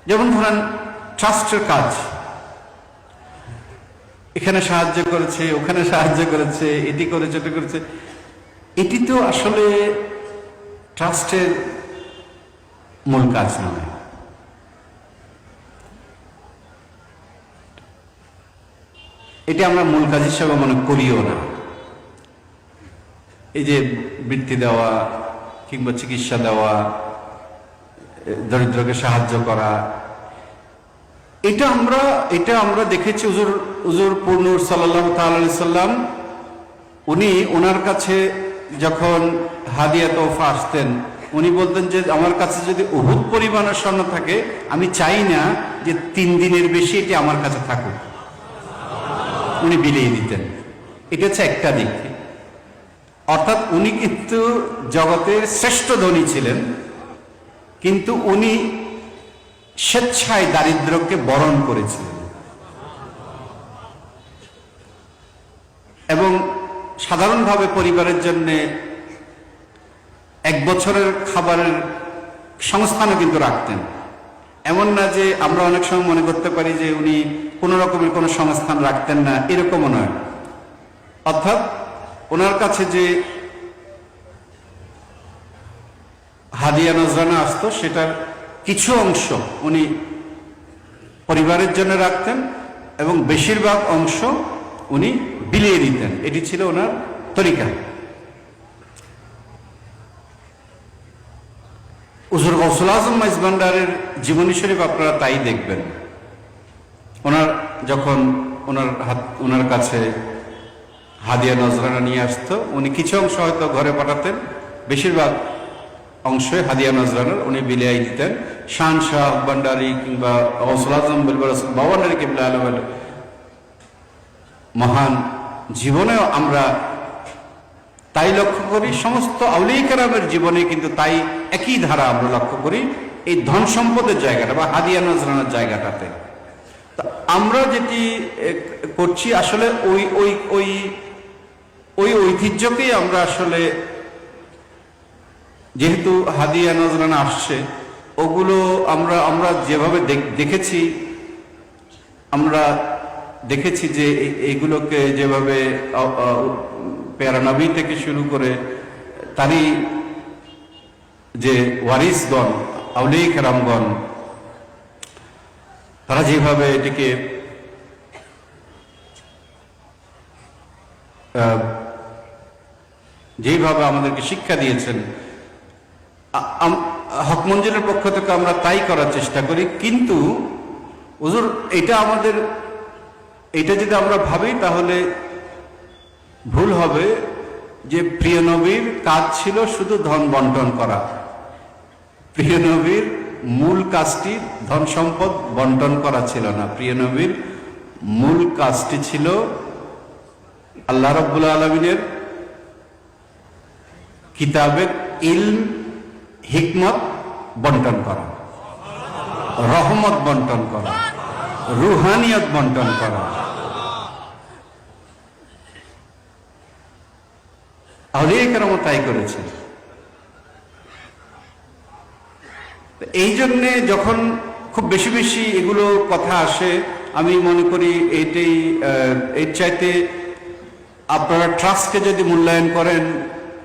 যেমন ধরেন ট্রাস্টের কাজ, এখানে সাহায্য করেছে, ওখানে সাহায্য করেছে, এটি করেছে, ওটি করেছে, এটি তো আসলে ট্রাস্টের মূল কাজ নয়। এটি আমরা মূল কাজ হিসাবে মনে করিও না। এই যে বৃত্তি দেওয়া কিংবা চিকিৎসা দেওয়া, দরিদ্রকে সাহায্য করা, এটা আমরা দেখেছি হুজুর পূর্ণুর সাল্লাল্লাহু তাআলা আলাইহি সাল্লাম, উনি ওনার কাছে যখন হাদিয়া তোফা আসতেন, উনি বলতেন যে আমার কাছে যদি উহুদ পরিমাণের স্বর্ণ থাকে, আমি চাই না যে 3 দিনের বেশি এটি আমার কাছে থাকুক, উনি বিলিয়ে দিতেন। এটা হচ্ছে একটা দিক। অর্থাৎ উনি কিন্তু জগতের শ্রেষ্ঠ ধনী ছিলেন, কিন্তু উনি স্বেচ্ছায় দারিদ্র্যকে বরণ করেছিলেন এবং সাধারণভাবে পরিবারের জন্য 1 বছরের খাবারের সংস্থানও কিন্তু রাখতেন। এমন না যে আমরা অনেক সময় মনে করতে পারি যে উনি কোনো রকমের কোনো সংস্থান রাখতেন না, এরকমও নয়। অর্থাৎ ওনার কাছে যে হাদিয়া নজরানা আসতো, সেটার কিছু অংশ উনি পরিবারের জন্য রাখতেন এবং বেশিরভাগ অংশ উনি বিলিয়ে দিতেন। এটি ছিল ওনার তরিকা। হুজুর গৌসুল আজম মাইজভান্ডারের জীবনী শরীফ আপনারা তাই দেখবেন। যখন ওনার কাছে হাদিয়া নজরানা নিয়ে আসতো, উনি কিছু অংশ হয়তো ঘরে পাঠাতেন, বেশিরভাগ অংশে হাদিয়া নজরানার উনি বিলিয়ে দিতেন। শাহ ভান্ডারী কিংবা গৌসুল আজম বাবান্ডারী কিবলা আলমের মহান জীবনেও আমরা তাই লক্ষ্য করি, সমস্ত আউলিয়া কেরামের জীবনে কিন্তু তাই একই ধারা আমরা লক্ষ্য করি, এই ধন সম্পদের জায়গাটা বা হাদিয়া নজরানার জায়গাটাতে। আমরা যেটি করছি আসলে ওই ঐতিহ্যকেই আমরা আসলে, যেহেতু হাদিয়া নজরানা আসছে, ওগুলো আমরা যেভাবে দেখেছি যে এইগুলোকে যেভাবে পেয়ারা নবী থেকে শুরু করে তারই যে ওয়ারিসগণ, আউলিয়া কেরামগণ, তারা যেভাবে এটিকে যেভাবে আমাদেরকে শিক্ষা দিয়েছেন, হক মঞ্জিলের পক্ষ থেকে আমরা তাই করার চেষ্টা করি। কিন্তু হুজুর এটা যদি আমরা ভাবি তাহলে ভুল হবে যে প্রিয় নবীর কাজ ছিল শুধু ধন বন্টন করা। প্রিয় নবীর মূল কাজটি ধন সম্পদ বন্টন করা ছিল না। প্রিয় নবীর মূল কাজটি ছিল আল্লাহ রাব্বুল আলামিনের কিতাবের ইলম, হিকমত বন্টন করা, রহমত বন্টন করা, রুহানিয়ত বন্টন করা। আউলিয়া কেরাম তাই করেছে। এই জন্যে যখন খুব বেশি বেশি এগুলো কথা আসে, আমি মনে করি এর চাইতে আপনারা ট্রাস্টকে যদি মূল্যায়ন করেন,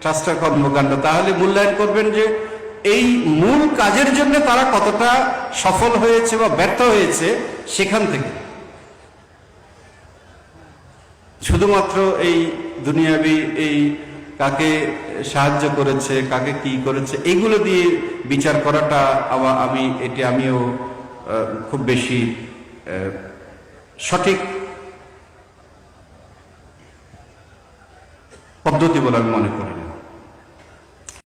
ট্রাস্টের কর্মকাণ্ড, তাহলে মূল্যায়ন করবেন যে এই মূল কাজের জন্য তারা কতটা সফল হয়েছে বা ব্যর্থ হয়েছে, সেখান থেকে। শুধুমাত্র এই দুনিয়াবি এই কাকে সাহায্য করেছে, কাকে কি করেছে, এগুলো দিয়ে বিচার করাটা আমিও খুব বেশি সঠিক পদ্ধতি বলে আমি মনে করি।